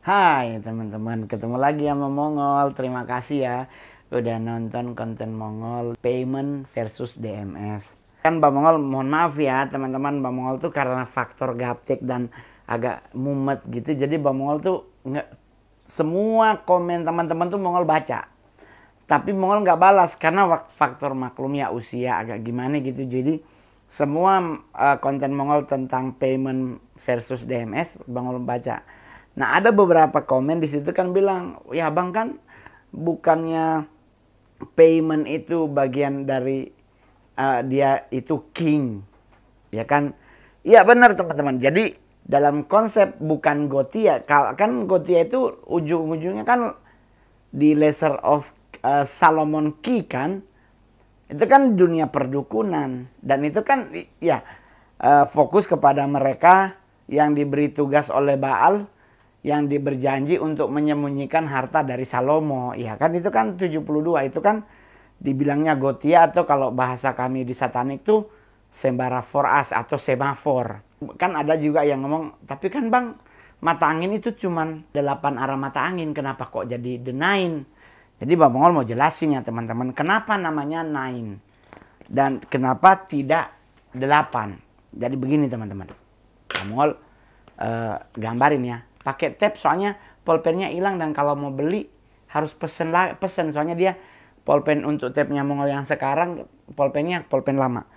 Hai teman-teman, ketemu lagi sama Mongol. Terima kasih ya udah nonton konten Mongol Payment versus DMS. Kan Bang Mongol, mohon maaf ya teman-teman, Bang Mongol tuh karena faktor gaptek dan agak mumet gitu. Jadi Bang Mongol tuh nggak, semua komen teman-teman tuh Mongol baca. Tapi Mongol nggak balas karena faktor maklum ya, usia agak gimana gitu. Jadi semua konten Mongol tentang payment versus DMS Bang Mongol baca. Nah, ada beberapa komen di situ kan bilang, ya Bang, kan bukannya payment itu bagian dari dia itu king, ya kan? Iya benar teman-teman. Jadi dalam konsep bukan Gotia, kan Gotia itu ujung-ujungnya kan di Lesser of Solomon Key kan, itu kan dunia perdukunan, dan itu kan ya fokus kepada mereka yang diberi tugas oleh Baal, yang berjanji untuk menyembunyikan harta dari Salomo. Ya kan itu kan 72, itu kan dibilangnya Gotia, atau kalau bahasa kami di satanik tuh sembara for us atau semafor. Kan ada juga yang ngomong, tapi kan Bang, mata angin itu cuman 8 arah mata angin, kenapa kok jadi the nine? Jadi Bang Mongol mau jelasin ya teman-teman, kenapa namanya nine dan kenapa tidak 8. Jadi begini teman-teman, Bang Mongol gambarin ya. Pakai tab soalnya pulpennya hilang, dan kalau mau beli harus pesen soalnya dia pulpen untuk tabnya Mongol yang sekarang pulpennya pulpen lama.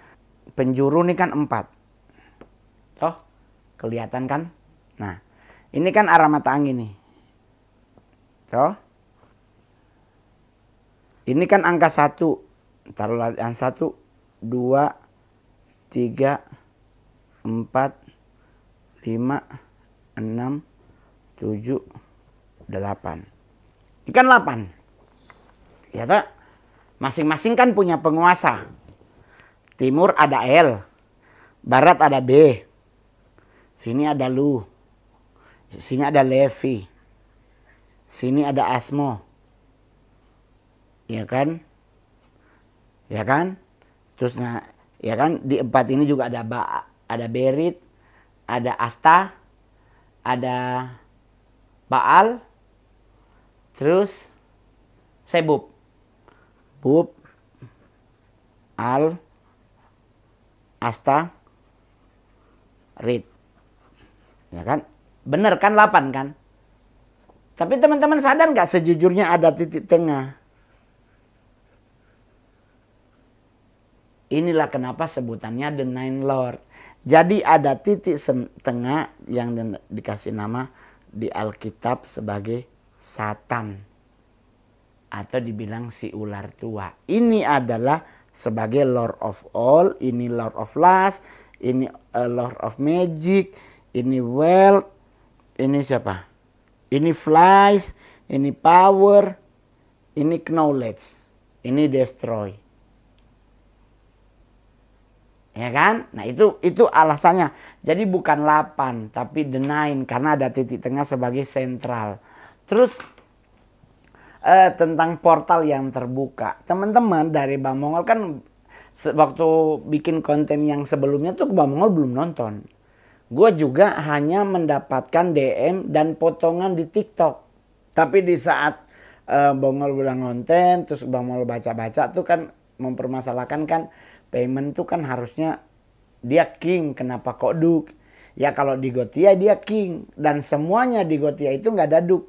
Penjuru nih kan 4. Oh, kelihatan kan? Nah, ini kan arah mata angin nih. Toh. Ini kan angka 1. Taruhlah yang 1, 2, 3, 4, 5, 6, 7, 8. Ini kan 8. Ya tak? Masing-masing kan punya penguasa. Timur ada L, barat ada B. Sini ada Lu. Sini ada Levi. Sini ada Asmo. Ya kan? Ya kan? Terus nah, ya kan di 4 ini juga ada Berit, ada Asta, ada Baal, terus Sebub, Bub, Al, Asta, Rit. Ya kan? Bener kan 8 kan? Tapi teman-teman sadar nggak sejujurnya ada titik tengah? Inilah kenapa sebutannya the Nine Lord. Jadi ada titik tengah yang dikasih nama di Alkitab sebagai Satan, atau dibilang si ular tua. Ini adalah sebagai Lord of All, ini Lord of Lust, ini Lord of Magic, ini Wealth, ini siapa? Ini Flies, ini Power, ini Knowledge, ini Destroy. Ya kan? Nah itu alasannya. Jadi bukan 8 tapi the 9 karena ada titik tengah sebagai sentral. Terus tentang portal yang terbuka. Teman-teman dari Bang Mongol kan waktu bikin konten yang sebelumnya tuh Bang Mongol belum nonton. Gue juga hanya mendapatkan DM dan potongan di TikTok. Tapi di saat Bang Mongol udah ngonten, terus Bang Mongol baca-baca tuh kan mempermasalahkan kan, payment tuh kan harusnya dia king, kenapa kok duk? Ya kalau di Gotia dia king, dan semuanya di Gotia itu nggak ada duk.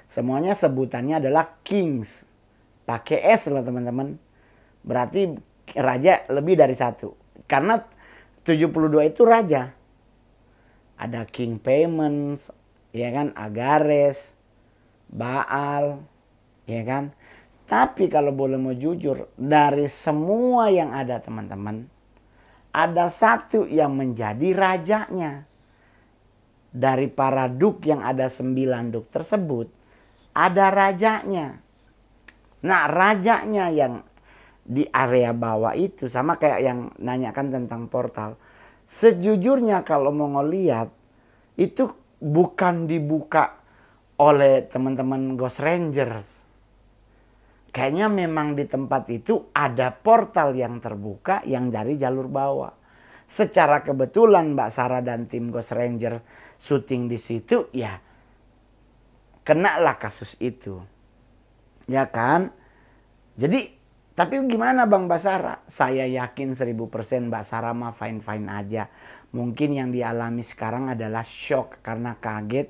Semuanya sebutannya adalah kings. Pakai S loh teman-teman. Berarti raja lebih dari 1. Karena 72 itu raja. Ada king payments, ya kan, Agares, Baal, ya kan. Tapi kalau boleh mau jujur, dari semua yang ada teman-teman, ada satu yang menjadi rajanya. Dari para duk yang ada 9 duk tersebut, ada rajanya. Nah rajanya yang di area bawah itu, sama kayak yang nanyakan tentang portal. Sejujurnya kalau mau ngeliat, itu bukan dibuka oleh teman-teman Ghost Rangers. Kayaknya memang di tempat itu ada portal yang terbuka yang dari jalur bawah. Secara kebetulan Mbak Sarah dan tim Ghost Ranger syuting di situ, ya kenalah kasus itu. Ya kan? Jadi, tapi gimana Bang Basara? Saya yakin 1000% Basara mah fine-fine aja. Mungkin yang dialami sekarang adalah shock karena kaget.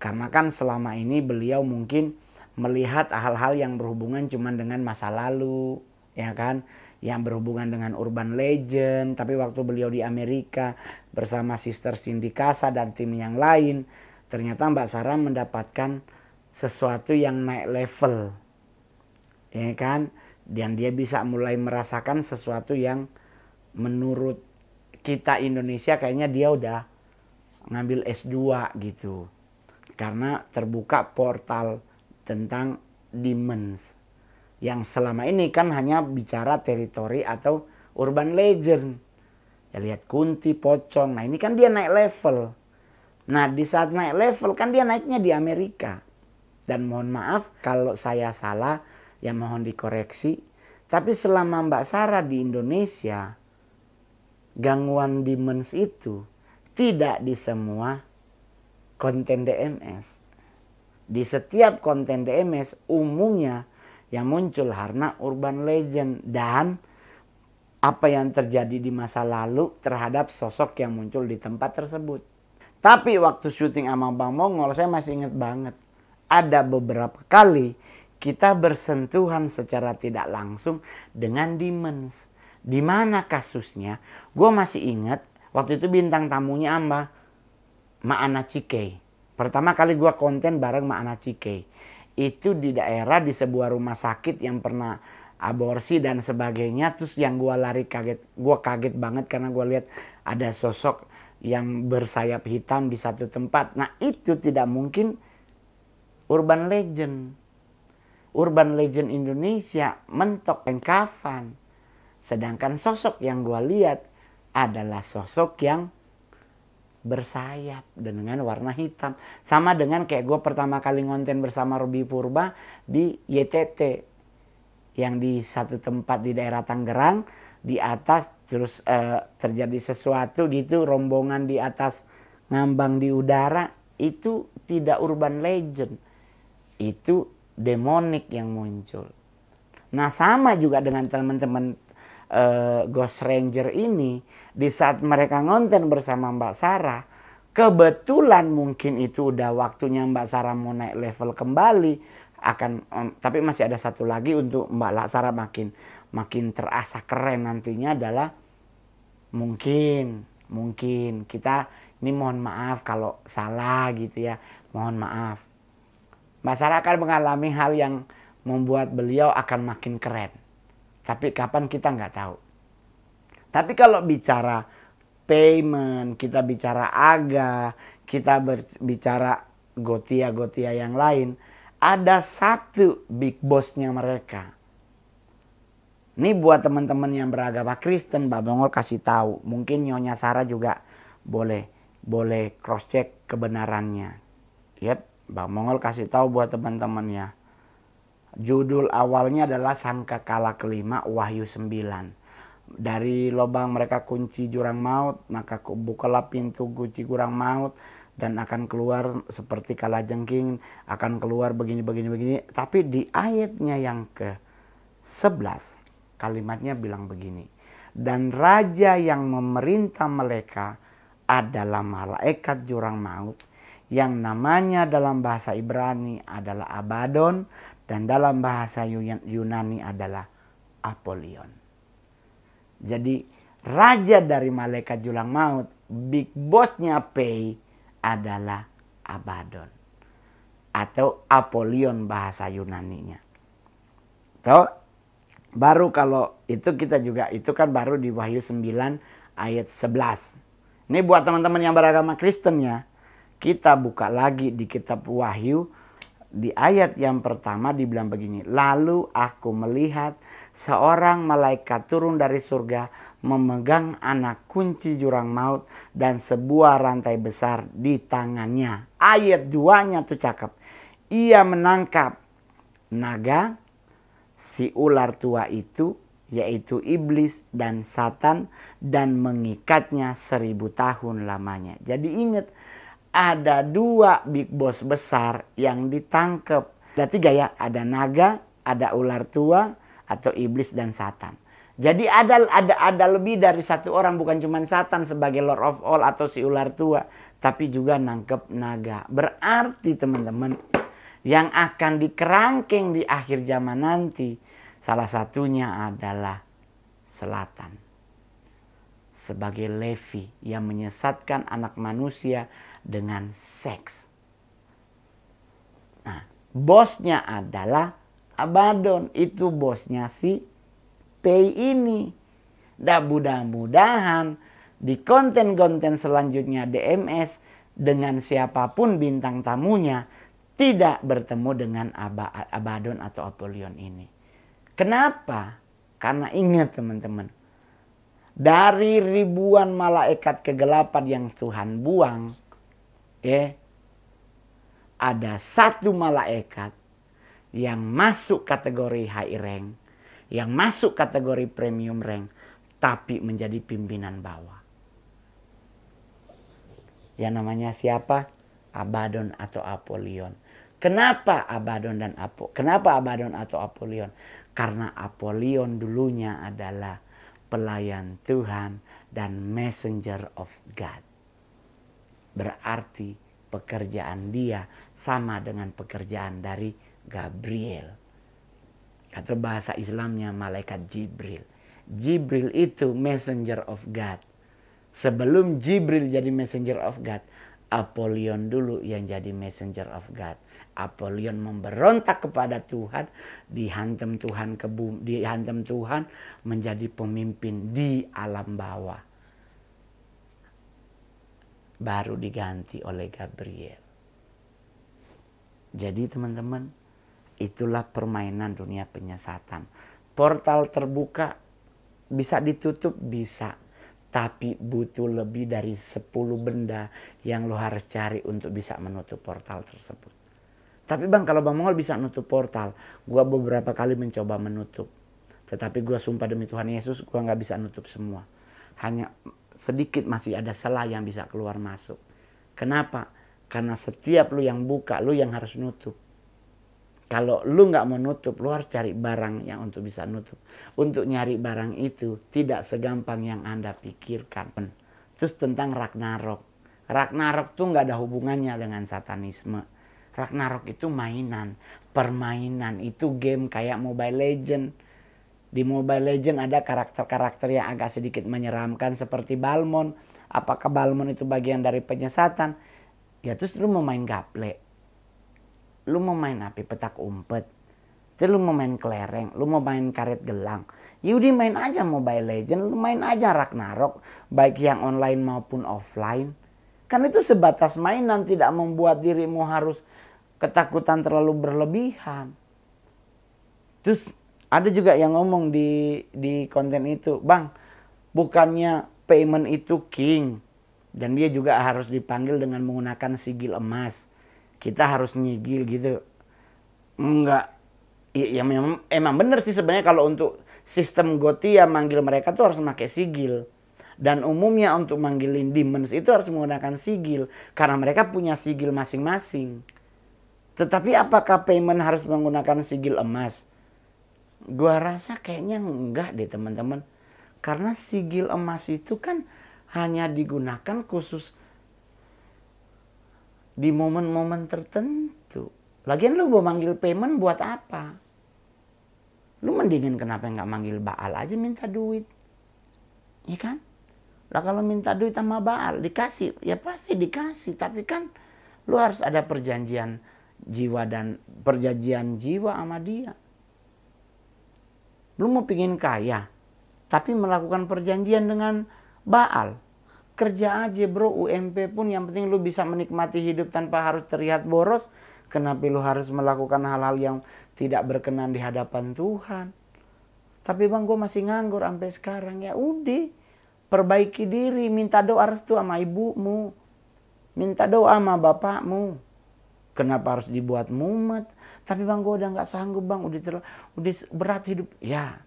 Karena kan selama ini beliau mungkin melihat hal-hal yang berhubungan cuma dengan masa lalu. Ya kan? Yang berhubungan dengan urban legend. Tapi waktu beliau di Amerika bersama Sister Cindy Casa dan tim yang lain, ternyata Mbak Sarah mendapatkan sesuatu yang naik level. Ya kan? Dan dia bisa mulai merasakan sesuatu yang menurut kita Indonesia kayaknya dia udah ngambil S2 gitu. Karena terbuka portal tentang demons. Yang selama ini kan hanya bicara teritori atau urban legend. Ya lihat Kunti, Pocong. Nah ini kan dia naik level. Nah di saat naik level kan dia naiknya di Amerika. Dan mohon maaf kalau saya salah, ya mohon dikoreksi. Tapi selama Mbak Sarah di Indonesia, gangguan demons itu tidak di semua konten DMS. Di setiap konten DMS umumnya yang muncul karena urban legend dan apa yang terjadi di masa lalu terhadap sosok yang muncul di tempat tersebut. Tapi waktu syuting sama Bang Mongol saya masih ingat banget. Ada beberapa kali kita bersentuhan secara tidak langsung dengan demons. Di mana kasusnya? Gue masih ingat waktu itu bintang tamunya sama Ma Ana Cikei. Pertama kali gue konten bareng Ma Ana Cikei. Itu di daerah di sebuah rumah sakit yang pernah aborsi dan sebagainya. Terus yang gue lari kaget. Gue kaget banget karena gue lihat ada sosok yang bersayap hitam di satu tempat. Nah itu tidak mungkin urban legend. Urban legend Indonesia mentok kain kafan. Sedangkan sosok yang gue lihat adalah sosok yang bersayap dan dengan warna hitam. Sama dengan kayak gue pertama kali ngonten bersama Robi Purba di YTT. Yang di satu tempat di daerah Tangerang. Di atas terus terjadi sesuatu gitu. Rombongan di atas ngambang di udara. Itu tidak urban legend. Itu demonik yang muncul. Nah sama juga dengan teman-teman Ghost Ranger ini, di saat mereka ngonten bersama Mbak Sarah, kebetulan mungkin itu udah waktunya Mbak Sarah mau naik level kembali, tapi masih ada satu lagi untuk Mbak Sarah makin terasa keren nantinya adalah mungkin kita ini mohon maaf kalau salah gitu ya, mohon maaf. Mbak Sarah akan mengalami hal yang membuat beliau akan makin keren. Tapi kapan kita nggak tahu. Tapi kalau bicara payment, kita bicara aga, kita bicara gotia-gotia yang lain, ada satu big bossnya mereka. Ini buat teman-teman yang beragama Kristen, Mbak Mongol kasih tahu. Mungkin Nyonya Sarah juga boleh cross check kebenarannya. Yep, Mbak Mongol kasih tahu buat teman-temannya. Judul awalnya adalah Sangkakala kelima Wahyu 9. Dari lubang mereka kunci jurang maut, maka bukalah pintu kunci jurang maut dan akan keluar seperti kalajengking, akan keluar begini. Tapi di ayatnya yang ke-11 kalimatnya bilang begini. Dan raja yang memerintah mereka adalah malaikat jurang maut yang namanya dalam bahasa Ibrani adalah Abaddon dan dalam bahasa Yunani adalah Apollyon. Jadi raja dari malaikat jurang maut, big bossnya Pei adalah Abaddon atau Apollyon bahasa Yunaninya. Tuh, baru kalau itu kita juga itu kan baru di Wahyu 9 ayat 11. Ini buat teman-teman yang beragama Kristen ya. Kita buka lagi di kitab Wahyu. Di ayat yang pertama dibilang begini. Lalu aku melihat seorang malaikat turun dari surga memegang anak kunci jurang maut dan sebuah rantai besar di tangannya. Ayat 2-nya tuh cakep. Ia menangkap naga, si ular tua itu, yaitu iblis dan Satan, dan mengikatnya 1000 tahun lamanya. Jadi ingat, ada 2 big boss besar yang ditangkap. Ada 3 ya, ada naga, ada ular tua, atau iblis dan Satan. Jadi ada lebih dari 1 orang, bukan cuma Satan sebagai Lord of all atau si ular tua, tapi juga nangkep naga. Berarti teman-teman, yang akan dikerangkeng di akhir zaman nanti, salah satunya adalah selatan. Sebagai Levi yang menyesatkan anak manusia dengan seks. Nah, bosnya adalah Abaddon. Itu bosnya si Pei ini. Dan mudah-mudahan di konten-konten selanjutnya DMS dengan siapapun bintang tamunya tidak bertemu dengan Abaddon atau Apollyon ini. Kenapa? Karena ingat teman-teman, dari ribuan malaikat kegelapan yang Tuhan buang, ada 1 malaikat yang masuk kategori high rank, yang masuk kategori premium rank, tapi menjadi pimpinan bawah. Yang namanya siapa? Abaddon atau Apollyon. Kenapa Abaddon atau Apollyon? Karena Apollyon dulunya adalah pelayan Tuhan dan messenger of God. Berarti pekerjaan dia sama dengan pekerjaan dari Gabriel. Atau bahasa Islamnya malaikat Jibril. Jibril itu messenger of God. Sebelum Jibril jadi messenger of God, Apollyon dulu yang jadi messenger of God. Apollyon memberontak kepada Tuhan, dihantam Tuhan menjadi pemimpin di alam bawah. Baru diganti oleh Gabriel. Jadi teman-teman, itulah permainan dunia penyesatan. Portal terbuka, bisa ditutup, bisa. Tapi butuh lebih dari 10 benda yang lo harus cari untuk bisa menutup portal tersebut. Tapi bang, kalau Bang Mongol bisa nutup portal, gua beberapa kali mencoba menutup. Tetapi gua sumpah demi Tuhan Yesus, gua nggak bisa nutup semua. Hanya sedikit masih ada celah yang bisa keluar masuk. Kenapa? Karena setiap lu yang buka, lu yang harus nutup. Kalau lu nggak mau nutup, lu harus cari barang yang untuk bisa nutup. Untuk nyari barang itu tidak segampang yang Anda pikirkan. Terus tentang Ragnarok. Ragnarok tuh nggak ada hubungannya dengan satanisme. Ragnarok itu mainan, permainan, itu game kayak Mobile Legend. Di Mobile Legend ada karakter-karakter yang agak sedikit menyeramkan seperti Balmond. Apakah Balmond itu bagian dari penyesatan? Ya terus lu mau main gaple. Lu mau main apa? Petak umpet. Terus lu mau main kelereng, lu mau main karet gelang. Yaudah main aja Mobile Legend, lu main aja Ragnarok. Baik yang online maupun offline. Kan itu sebatas mainan, tidak membuat dirimu harus ketakutan terlalu berlebihan. Terus ada juga yang ngomong di konten itu, Bang, bukannya payment itu king. Dan dia juga harus dipanggil dengan menggunakan sigil emas. Kita harus nyigil gitu. Enggak. Ya emang bener sih sebenarnya kalau untuk sistem Gothia manggil mereka tuh harus pakai sigil. Dan umumnya untuk manggilin demons itu harus menggunakan sigil. Karena mereka punya sigil masing-masing. Tetapi apakah payment harus menggunakan sigil emas? Gua rasa kayaknya enggak deh teman-teman. Karena sigil emas itu kan hanya digunakan khusus di momen-momen tertentu. Lagian lu mau manggil payment buat apa? Lu mendingin kenapa nggak manggil Baal aja minta duit. Ya kan? Lah kalau minta duit sama Baal dikasih, ya pasti dikasih. Tapi kan lu harus ada perjanjian jiwa sama dia. Lu mau pingin kaya, tapi melakukan perjanjian dengan Baal. Kerja aja bro, UMP pun yang penting lu bisa menikmati hidup tanpa harus terlihat boros. Kenapa lu harus melakukan hal-hal yang tidak berkenan di hadapan Tuhan? Tapi bang, gue masih nganggur sampai sekarang. Ya udah, perbaiki diri, minta doa restu sama ibumu, minta doa sama bapakmu. Kenapa harus dibuat mumet? Tapi bang, gue udah nggak sanggup bang, udah berat hidup. Ya,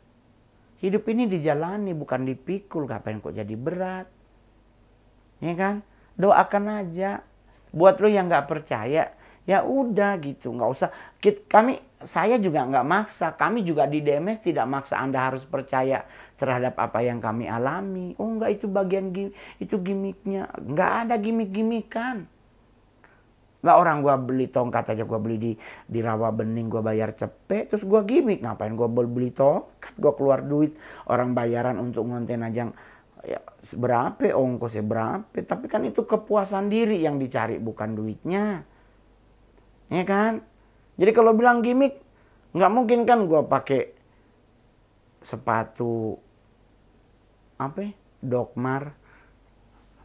hidup ini dijalani bukan dipikul. Ngapain kok jadi berat? Ya kan? Doakan aja. Buat lo yang nggak percaya, ya udah gitu, nggak usah. Saya juga nggak maksa, kami juga di DMS tidak maksa Anda harus percaya terhadap apa yang kami alami. Oh enggak, itu bagian itu gimmicknya. Nggak ada gimmick-gimmickan. Lah orang gua beli tongkat aja, gua beli di Rawa Bening, gua bayar cepet, terus gua gimmick. Ngapain gua beli tongkat? Gua keluar duit, orang bayaran untuk ngonten aja ya berapa, ongkosnya berapa. Tapi kan itu kepuasan diri yang dicari, bukan duitnya. Ya kan? Jadi kalau bilang gimmick, nggak mungkin kan gua pakai sepatu apa? Dokmar.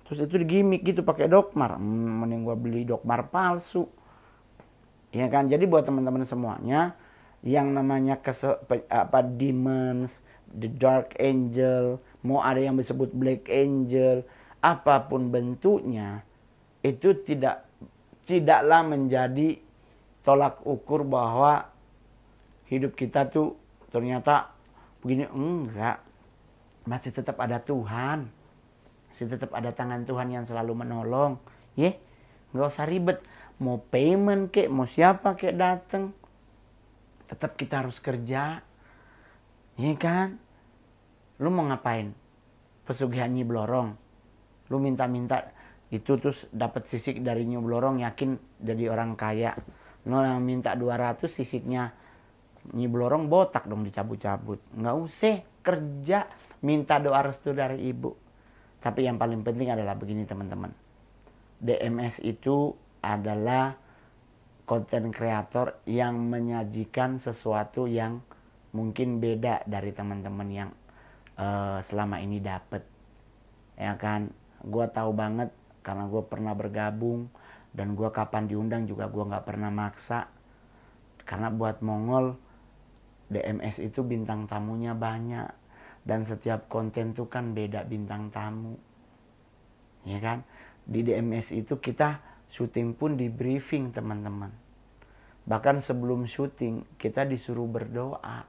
Terus itu gimmick gitu pakai dokmar. Mending gua beli dokmar palsu. Ya kan? Jadi buat teman-teman semuanya yang namanya demons, the dark angel, mau ada yang disebut black angel, apapun bentuknya, itu tidaklah menjadi tolak ukur bahwa hidup kita tuh ternyata begini. Enggak. Masih tetap ada Tuhan. Masih tetap ada tangan Tuhan yang selalu menolong. Nggak usah ribet. Mau payment kek, mau siapa kek dateng, tetap kita harus kerja. Ya kan? Lu mau ngapain? Pesugihan Nyi Blorong. Lu minta-minta itu terus dapat sisik dari Nyi Blorong, yakin jadi orang kaya. Lu yang minta 200, sisiknya Nyi Blorong botak dong, dicabut-cabut. Nggak usah kerja, minta doa restu dari ibu. Tapi yang paling penting adalah begini teman-teman. DMS itu adalah konten kreator yang menyajikan sesuatu yang mungkin beda dari teman-teman yang selama ini dapat. Ya kan, gue tahu banget karena gue pernah bergabung, dan gue kapan diundang juga gue nggak pernah maksa. Karena buat Mongol, DMS itu bintang tamunya banyak. Dan setiap konten tuh kan beda bintang tamu. Ya kan? Di DMS itu kita syuting pun di briefing teman-teman. Bahkan sebelum syuting kita disuruh berdoa.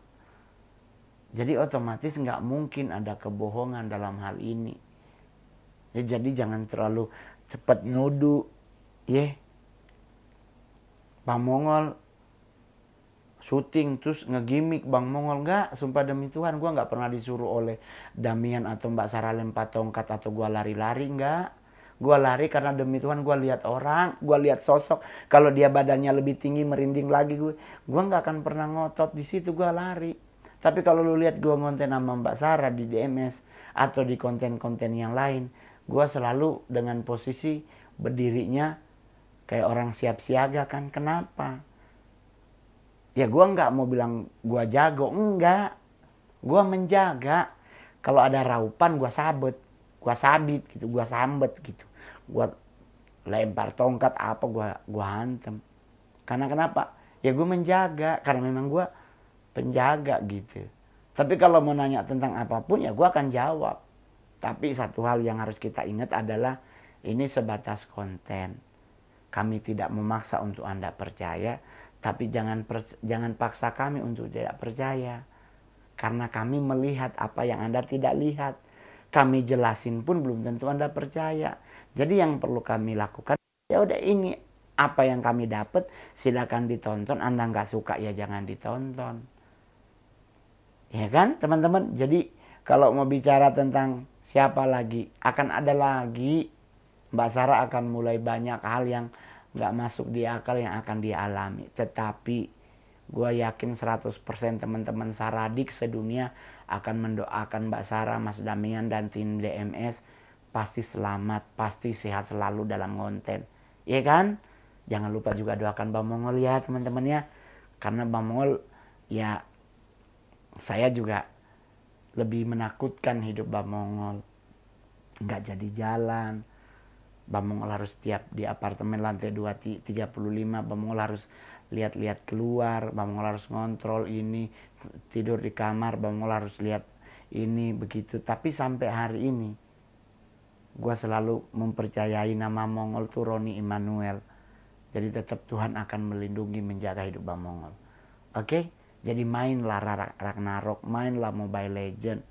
Jadi otomatis nggak mungkin ada kebohongan dalam hal ini. Ya, jadi jangan terlalu cepat nuduh. Bang Mongol syuting terus ngegimik Bang Mongol. Enggak, sumpah demi Tuhan gue nggak pernah disuruh oleh Damian atau Mbak Sarah lempar tongkat atau gue lari-lari. Enggak, gue lari karena demi Tuhan gue lihat orang, gue lihat sosok. Kalau dia badannya lebih tinggi, merinding lagi gue nggak akan pernah ngotot di situ, gue lari. Tapi kalau lu lihat gue ngonten sama Mbak Sarah di DMS atau di konten-konten yang lain, gue selalu dengan posisi berdirinya kayak orang siap siaga kan. Kenapa? Ya gue nggak mau bilang gue jago, enggak. Gue menjaga. Kalau ada raupan gue sabit gitu, gue sambet gitu. Gue lempar tongkat apa gue hantem. Karena kenapa? Ya gue menjaga, karena memang gue penjaga gitu. Tapi kalau mau nanya tentang apapun ya gue akan jawab. Tapi satu hal yang harus kita ingat adalah ini sebatas konten. Kami tidak memaksa untuk Anda percaya. Tapi jangan paksa kami untuk tidak percaya. Karena kami melihat apa yang Anda tidak lihat. Kami jelasin pun belum tentu Anda percaya. Jadi yang perlu kami lakukan, ya udah ini apa yang kami dapat, silakan ditonton. Anda nggak suka ya jangan ditonton. Ya kan teman-teman? Jadi kalau mau bicara tentang siapa lagi, akan ada lagi. Mbak Sarah akan mulai banyak hal yang nggak masuk di akal yang akan dialami. Tetapi gue yakin 100% teman-teman Saradik sedunia akan mendoakan Mbak Sarah, Mas Damian, dan tim DMS pasti selamat, pasti sehat selalu dalam konten. Iya kan? Jangan lupa juga doakan Bang Mongol ya teman-teman ya. Karena Bang Mongol ya, saya juga lebih menakutkan hidup Bang Mongol. Nggak jadi jalan. Bang Mongol harus tiap di apartemen lantai 235, Bang Mongol harus lihat-lihat keluar, Bang Mongol harus ngontrol ini, tidur di kamar, Bang Mongol harus lihat ini begitu. Tapi sampai hari ini gue selalu mempercayai nama Mongol tuh Roni Immanuel. Jadi tetap Tuhan akan melindungi, menjaga hidup Bang Mongol. Oke? Jadi mainlah Ragnarok, mainlah Mobile Legend.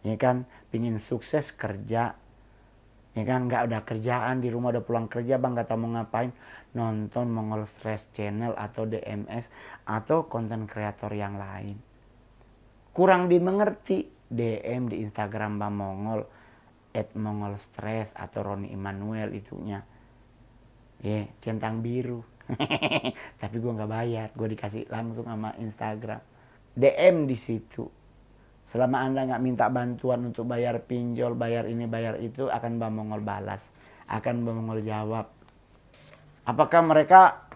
Ya kan? Pingin sukses kerja. Ya kan, nggak ada kerjaan, di rumah udah pulang kerja bang, nggak tahu mau ngapain, nonton Mongol Stress Channel atau DMS atau konten kreator yang lain. Kurang dimengerti, DM di Instagram Bang Mongol @mongolstress atau Roni Immanuel itunya. Centang biru. Tapi gue nggak bayar, gue dikasih langsung sama Instagram. DM di situ. Selama Anda nggak minta bantuan untuk bayar pinjol, bayar ini, bayar itu, akan Bang Mongol balas. Akan Bang Mongol jawab. Apakah mereka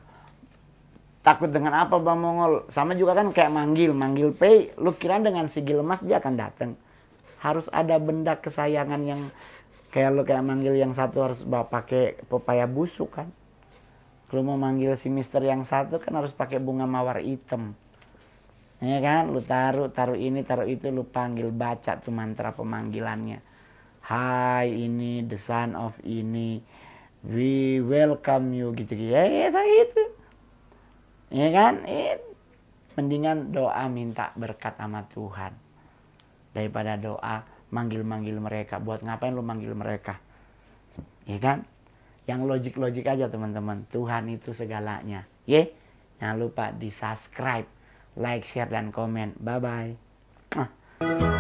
takut dengan apa Bang Mongol? Sama juga kan kayak manggil pay. Lu kira dengan sigil emas dia akan datang. Harus ada benda kesayangan yang kayak lu kayak manggil yang satu harus pakai pepaya busuk kan. Kalau mau manggil si mister yang satu kan harus pakai bunga mawar hitam. Ya kan, lu taruh ini, taruh itu, lu panggil, baca tuh mantra pemanggilannya. Hai, ini the son of ini, we welcome you, gitu-gitu. Saya itu. Ya kan, mendingan doa minta berkat sama Tuhan. Daripada doa manggil-manggil mereka. Buat ngapain lu manggil mereka? Ya kan? Yang logik-logik aja teman-teman. Tuhan itu segalanya. Jangan lupa di subscribe, like, share, dan komen. Bye-bye.